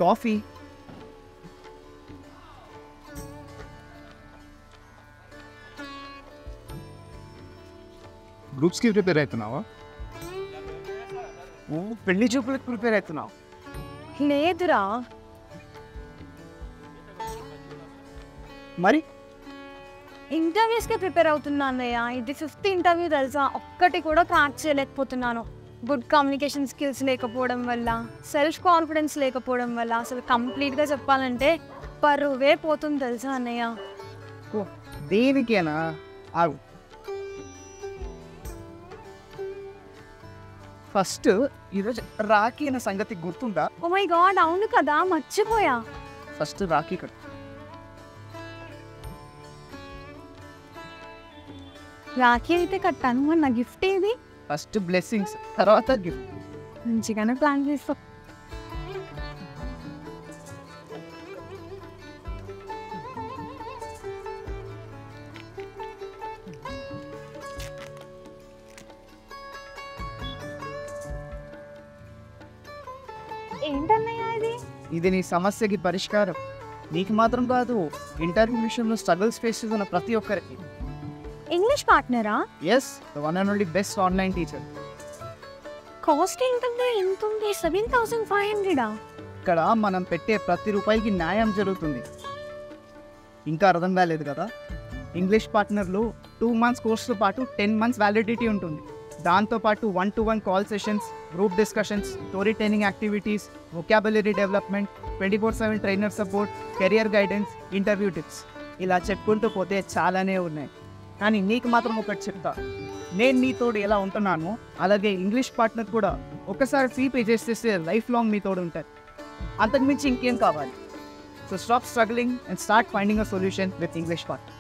Coffee. గ్రూప్స్కి prepare అవుతున్నావా? పెళ్లి చూపులకు prepare అవుతున్నావు? లేదురా, మరి ఇంటర్వ్యూస్కి ప్రిపేర్ అవుతున్నా అన్నయ్య. ఇది 5th ఇంటర్వ్యూ తెలుసా, ఒక్కటి కూడా క్రాక్ చేయలేకపోతున్నాను. గుడ్ కమ్యూనికేషన్ స్కిల్స్ లేకపోవడం వల్ల, సెల్ఫ్ కాన్ఫిడెన్స్ లేకపోవడం వల్ల, అసలు కంప్లీట్గా చెప్పాలంటే పరువే పోతుంది తెలుసా అన్నయ్య. దేనికేనా? ఆగు. ఫస్ట్ ఈరోజు రాఖీ అనే సంగతి గుర్తుందా? ఓ మై గాడ్, అవును కదా, మర్చిపోయా. ఫస్ట్ రాఖీ కట్టు. రాఖీ అయితే కట్టాను, మరి నా గిఫ్ట్ ఏది? ఫస్ట్ బ్లెస్సింగ్స్, తర్వాత గిఫ్ట్. మంచిగానే ప్లాన్ చేస్తా. ఏంటన్నయ్య ఇది? ఇది నీ సమస్యకి పరిష్కారం. నీకు మాత్రం కాదు, ఇంటర్వ్యూ విషయంలో స్ట్రగుల్స్ ఫేస్ చేస్తున్న ప్రతి ఒక్కరికి. ఇంగ్లీష్ పార్ట్నరా? Yes, the one and only best online teacher. Cost ఏంటంటే ఎంత ఉంది? 7,500. ఇక్కడ మనం పెట్టే ప్రతి రూపాయికి న్యాయం జరుగుతుంది. ఇంకా అర్థం కాలేదు కదా? ఇంగ్లీష్ పార్ట్నర్లో 2 months కోర్సుతో పాటు 10 months వ్యాలిడిటీ ఉంటుంది. దాంతోపాటు 1-to-1 call sessions, group discussions, story telling activities, vocabulary development, 24/7 trainer support, career guidance, interview tips, ఇలా చెప్పుకుంటూ పోతే చాలానే ఉన్నాయి. కానీ నీకు మాత్రం ఒకటి చెప్తా, నేను నీతోడు ఎలా ఉంటున్నానో అలాగే ఇంగ్లీష్ పార్ట్నర్ కూడా ఒకసారి ఫీ పే చేసేస్తే లైఫ్ లాంగ్ మీతోడు ఉంటారు. అంతకుమించి ఇంకేం కావాలి? So stop struggling and start finding a solution with English partner.